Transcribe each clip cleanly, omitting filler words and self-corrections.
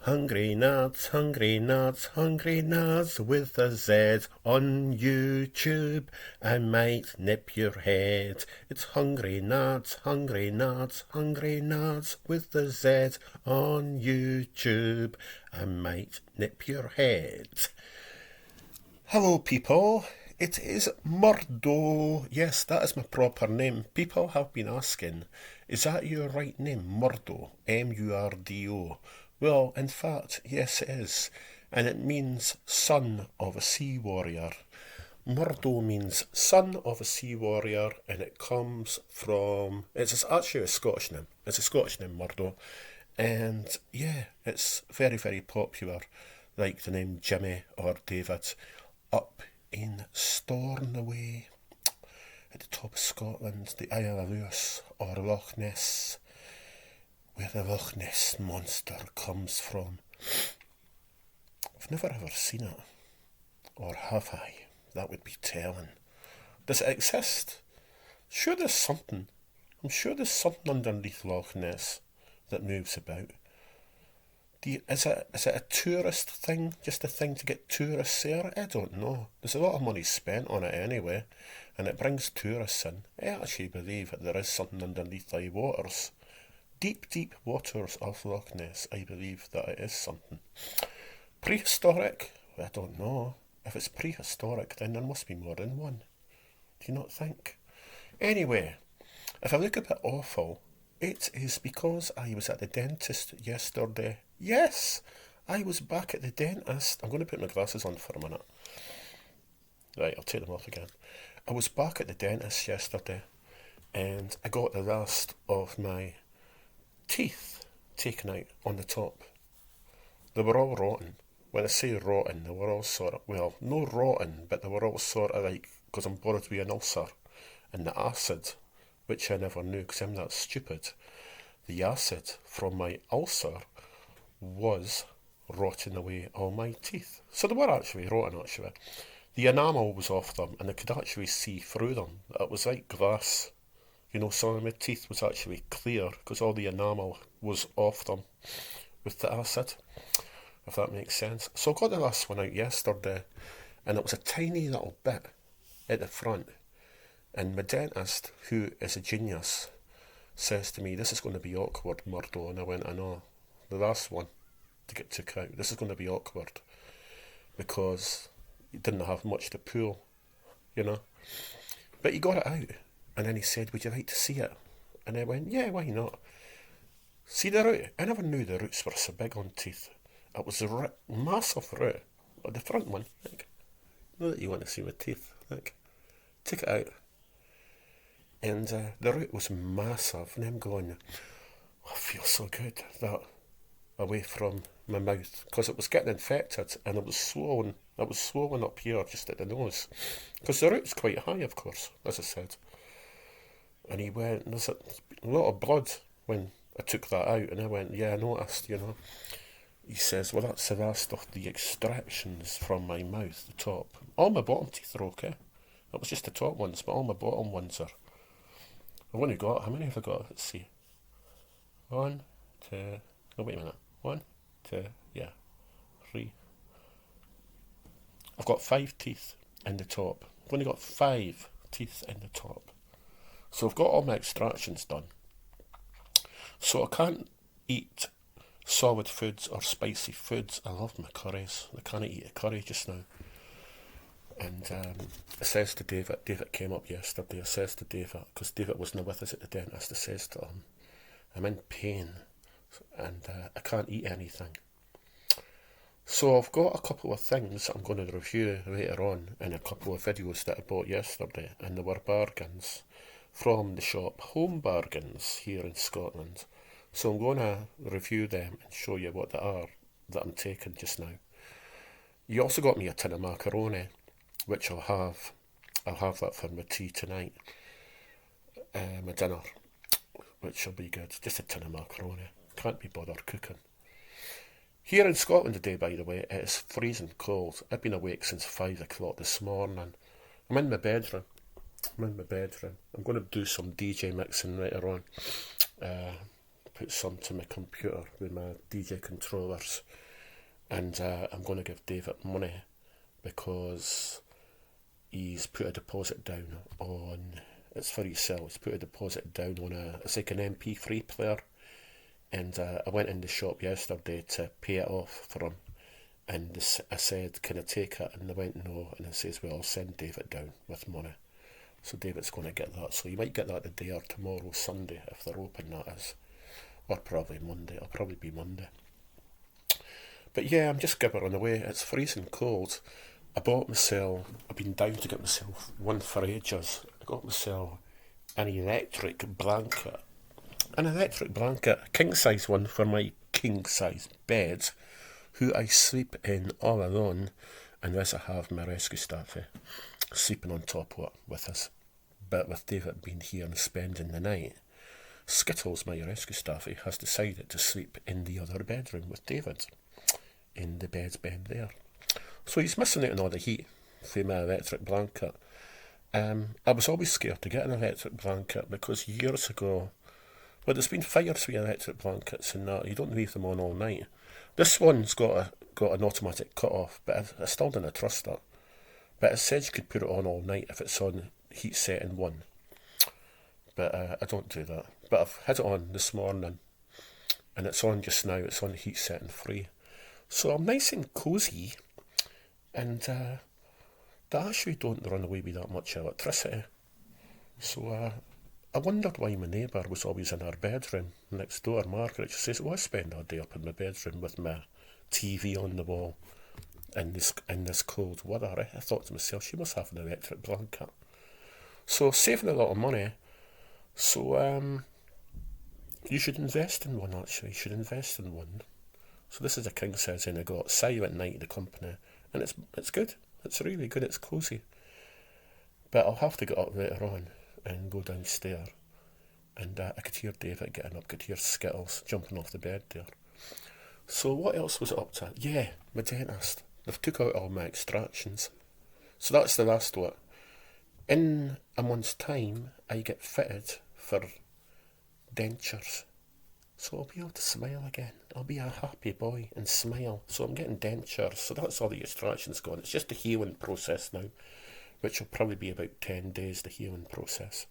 Hungrynutz with a Z on YouTube. I might nip your head. It's Hungrynutz with a Z on YouTube. I might nip your head. Hello, people. It is Murdo. Yes, that is my proper name. People have been asking, is that your right name, Murdo? M-U-R-D-O. Well, in fact, yes it is. And it means son of a sea warrior. Murdo means son of a sea warrior, and it comes from... It's actually a Scottish name. It's a Scottish name, Murdo. And yeah, it's very, very popular, like the name Jimmy or David, up in Stornoway, at the top of Scotland, the Isle of Lewis or Loch Ness, where the Loch Ness monster comes from. I've never ever seen it, or have I? That would be telling. Does it exist? Sure there's something. I'm sure there's something underneath Loch Ness that moves about. Is it a tourist thing? Just a thing to get tourists there? I don't know. There's a lot of money spent on it anyway, and it brings tourists in. I actually believe that there is something underneath the waters. Deep, deep waters of Loch Ness, I believe that it is something. Prehistoric? I don't know. If it's prehistoric, then there must be more than one. Do you not think? Anyway, if I look a bit awful, it is because I was at the dentist yesterday. Yes, I was back at the dentist. I'm going to put my glasses on for a minute. Right, I'll take them off again. I was back at the dentist yesterday, and I got the last of my teeth taken out on the top. They were all rotten. When I say rotten, they were all sort of, well, no rotten, but they were all sort of like, because I'm bothered with an ulcer, and the acid, which I never knew because I'm that stupid, the acid from my ulcer was rotting away all my teeth. So they were actually rotten, actually. The enamel was off them, and I could actually see through them. It was like glass. You know, some of my teeth was actually clear because all the enamel was off them with the acid, if that makes sense. So I got the last one out yesterday, and it was a tiny little bit at the front. And my dentist, who is a genius, says to me, this is going to be awkward, Murdo. And I went, I know, the last one to get took out, this is going to be awkward, because he didn't have much to pull, you know. But he got it out, and then he said, would you like to see it? And I went, yeah, why not? See the root? I never knew the roots were so big on teeth. It was a massive root, the front one. Like, know that you want to see my teeth. Like, take it out. And the root was massive, and I'm going, oh, I feel so good, that away from my mouth, because it was getting infected, and it was swollen up here, just at the nose, because the root's quite high, of course, as I said. And he went, there's a lot of blood when I took that out, and I went, yeah, I noticed, you know. He says, well, that's the last of the extractions from my mouth, the top. All my bottom teeth are okay. It was just the top ones, but all my bottom ones are... I've only got, how many have I got? Let's see. 1, 2, no, wait a minute. 1, 2, yeah, 3. I've got 5 teeth in the top. I've only got 5 teeth in the top. So I've got all my extractions done. So I can't eat solid foods or spicy foods. I love my curries. I can't eat a curry just now. And I says to David came up yesterday, I says to David, because David wasn't with us at the dentist, I says to him, I'm in pain, and I can't eat anything. So I've got a couple of things I'm going to review later on in a couple of videos that I bought yesterday, and they were bargains from the shop Home Bargains here in Scotland. So I'm going to review them and show you what they are that I'm taking just now. You also got me a tin of macaroni, which I'll have that for my tea tonight, my dinner, which will be good. Just a tin of macaroni. Can't be bothered cooking. Here in Scotland today, by the way, it is freezing cold. I've been awake since 5 o'clock this morning. I'm in my bedroom. I'm going to do some DJ mixing later on. put some to my computer with my DJ controllers, and I'm going to give David money because he's put a deposit down on, it's for himself, he's put a deposit down on it's like an MP3 player, and I went in the shop yesterday to pay it off for him, and I said, can I take it? And they went, no, and I says, well, I'll send David down with money. So David's going to get that, so you might get that today or tomorrow, Sunday, if they're open, that is, or probably Monday. It'll probably be Monday. But yeah, I'm just gibbering away. It's freezing cold. I've been down to get myself one for ages. I got myself an electric blanket. A king-size one for my king-size bed, who I sleep in all alone, and as I have my rescue staff sleeping on top of it with us. But with David being here and spending the night, Skittles, my rescue staffy, has decided to sleep in the other bedroom with David, in the bed's bed there. So he's missing out on all the heat from my electric blanket. I was always scared to get an electric blanket because years ago, well, there's been fires with electric blankets and that, you don't leave them on all night. This one's got an automatic cut-off, but I still don't trust it. But it says you could put it on all night if it's on heat setting 1. But I don't do that. But I've had it on this morning, and it's on just now. It's on heat setting 3. So I'm nice and cosy, and they actually don't run away with that much electricity. So I wondered why my neighbour was always in her bedroom next door, Margaret. She says, I spend all day up in my bedroom with my TV on the wall in this cold weather. I thought to myself, she must have an electric blanket. So saving a lot of money. So you should invest in one, actually. You should invest in one. So this is a king size, and I got Silent Night, the company, and it's good. It's really good. It's cosy. But I'll have to get up later on and go downstairs, and I could hear David getting up, could hear Skittles jumping off the bed there. So what else was it up to? Yeah, my dentist. They've took out all my extractions. So that's the last one. In a month's time, I get fitted for dentures. So I'll be able to smile again. I'll be a happy boy and smile. So I'm getting dentures. So that's all the extractions gone. It's just the healing process now, which will probably be about 10 days, the healing process.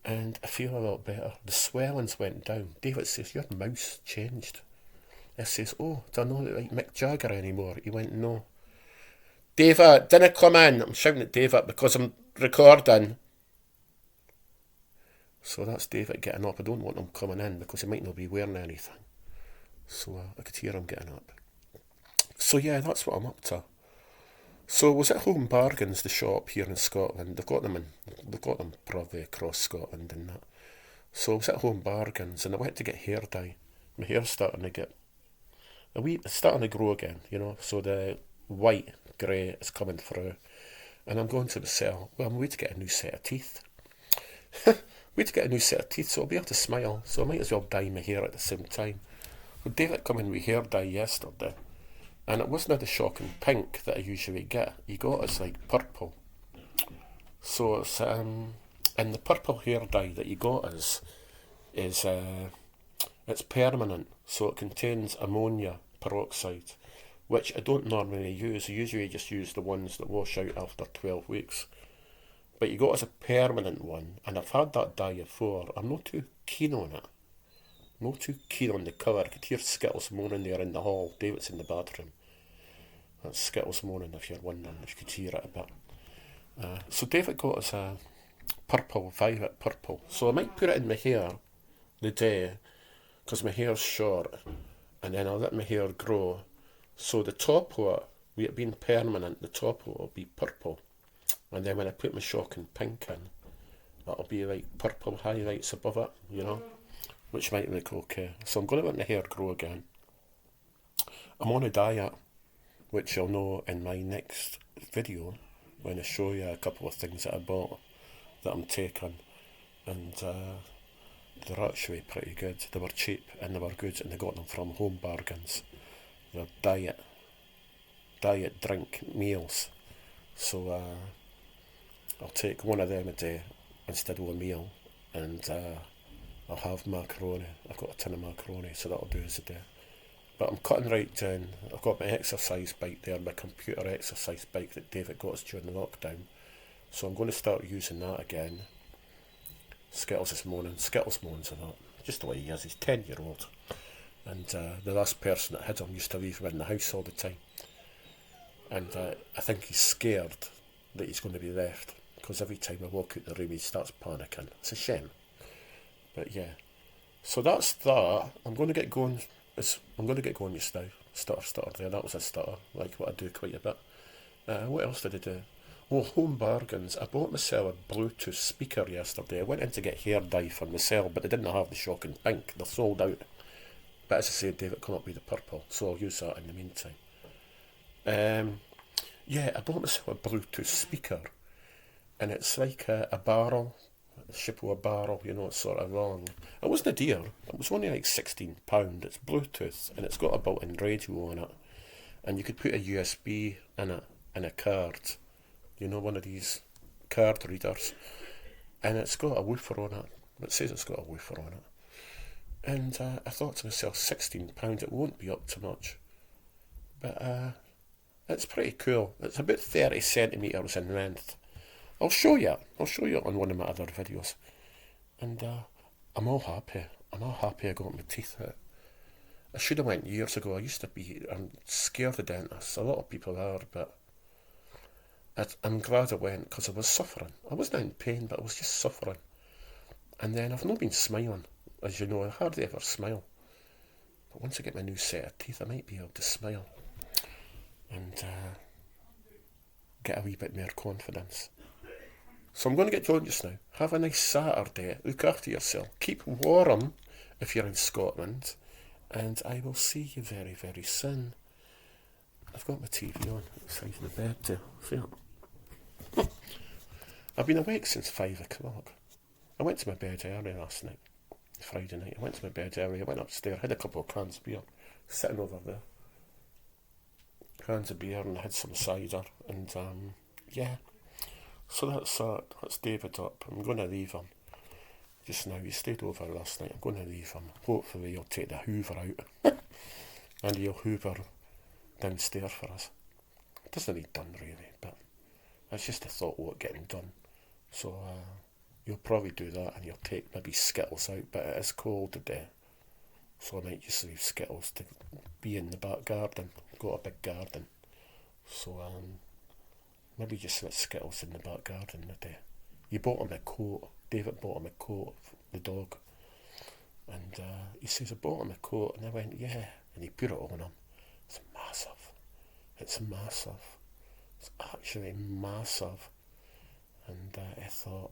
And I feel a lot better. The swellings went down. David says, your mouth's changed. I says, do I not look like Mick Jagger anymore? He went, no. David, dinna come in. I'm shouting at David because I'm recording. So that's David getting up. I don't want him coming in because he might not be wearing anything. So I could hear him getting up. So yeah, that's what I'm up to. So I was at Home Bargains, the shop here in Scotland. They've got them probably across Scotland and that. So I was at Home Bargains and I went to get hair dye. My hair's starting to get it's starting to grow again, so the white, grey is coming through. And I'm going to the cell. Well, I'm waiting to get a new set of teeth. So I'll be able to smile. So I might as well dye my hair at the same time. Well, David come in with hair dye yesterday, and it wasn't the shocking pink that I usually get. He got us like purple. So it's and the purple hair dye that he got us is it's permanent, so it contains ammonia peroxide, which I don't normally use. I usually just use the ones that wash out after 12 weeks. But you got us a permanent one, and I've had that dye before. I'm not too keen on it. Not too keen on the colour. I could hear Skittles moaning there in the hall. David's in the bathroom. That's Skittles moaning, if you're wondering, if you could hear it a bit. So David got us a violet purple. So I might put it in my hair the day, because my hair's short, and then I'll let my hair grow. So the top of it, with it being permanent, the top of it will be purple. And then when I put my shocking pink in, that'll be like purple highlights above it, which might look okay. So I'm going to let my hair grow again. I'm on a diet, which you'll know in my next video when I show you a couple of things that I bought that I'm taking. And they're actually pretty good. They were cheap and they were good, and I got them from Home Bargains. They're diet drink meals. So I'll take one of them a day instead of a meal, and I'll have macaroni. I've got a tin of macaroni, so that'll do as a day. But I'm cutting right down. I've got my exercise bike there, my computer exercise bike that David got us during the lockdown. So I'm going to start using that again. Skittles is moaning. Skittles moans a lot. Just the way he is. He's 10-year-old. And the last person that had him used to leave him in the house all the time. And I think he's scared that he's going to be left. Because every time I walk out the room he starts panicking. It's a shame. But yeah. So that's that. I'm going to get going just now. Stutter there. That was a stutter. Like what I do quite a bit. What else did I do? Oh, home bargains. I bought myself a Bluetooth speaker yesterday. I went in to get hair dye for myself, but they didn't have the shocking pink. They're sold out. But as I say, David, come up with the purple, so I'll use that in the meantime. Yeah, I bought myself a Bluetooth speaker, and it's like a barrel, the shape of a barrel, you know, it's sort of long. It wasn't a dear. It was only like £16. It's Bluetooth, and it's got a built-in radio on it, and you could put a USB in it, and a card. You know, one of these card readers, and it's got a woofer on it. It says it's got a woofer on it. And I thought to myself, £16, it won't be up to much. But it's pretty cool. It's about 30 centimetres in length. I'll show you it on one of my other videos. And I'm all happy. I got my teeth out. I should have went years ago. I'm scared of dentists. A lot of people are, but I'm glad I went because I was suffering. I wasn't in pain, but I was just suffering. And then I've not been smiling. As you know, I hardly ever smile. But once I get my new set of teeth, I might be able to smile. And get a wee bit more confidence. So I'm going to get going just now. Have a nice Saturday. Look after yourself. Keep warm if you're in Scotland. And I will see you very, very soon. I've got my TV on at the side of the bed too. See it? I've been awake since 5 o'clock. I went to my bed early last night. Friday night. I went to my bed early. I went upstairs, had a couple of cans of beer, sitting over there. Cans of beer, and I had some cider, and yeah. So that's that. That's David up. I'm going to leave him just now. He stayed over last night. I'm going to leave him. Hopefully he'll take the hoover out and he'll hoover downstairs for us. It doesn't need done really, but it's just a thought what getting done. So you'll probably do that, and you'll take maybe Skittles out, but it is cold today, so I might just leave Skittles to be in the back garden. Got a big garden, so maybe just let Skittles in the back garden today. You bought him a coat. David bought him a coat, the dog, and he says, I bought him a coat, and I went, yeah, and he put it on him. It's massive. It's actually massive. And I thought,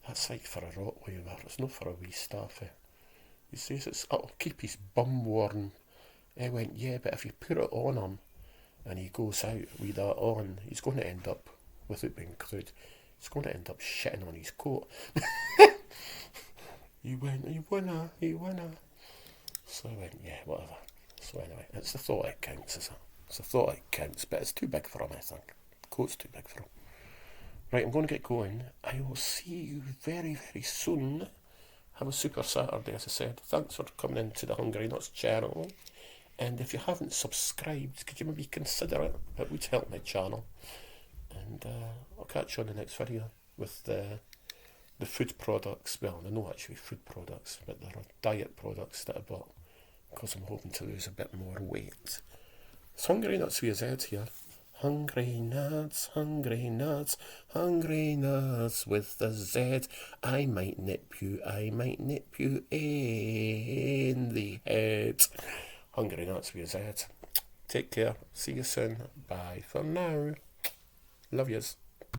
that's like for a Rottweiler, it's not for a wee staffy. He says it'll keep his bum warm. I went, yeah, but if you put it on him and he goes out with that on, he's going to end up, without being crude, he's going to end up shitting on his coat. He went, you winner. So I went, yeah, whatever. So anyway, it's the thought that counts, is it? It's the thought that counts, but it's too big for him, I think. The coat's too big for him. Right, I'm going to get going. I will see you very, very soon. Have a super Saturday, as I said. Thanks for coming into the Hungrynutz channel. And if you haven't subscribed, could you maybe consider it? It would help my channel. And I'll catch you on the next video with the food products. Well, they're not actually food products, but they're diet products that I bought because I'm hoping to lose a bit more weight. It's Hungrynutz With A Z here. Hungrynutz with a Z. I might nip you in the head. Hungrynutz With A Z. Take care. See you soon. Bye for now. Love yous.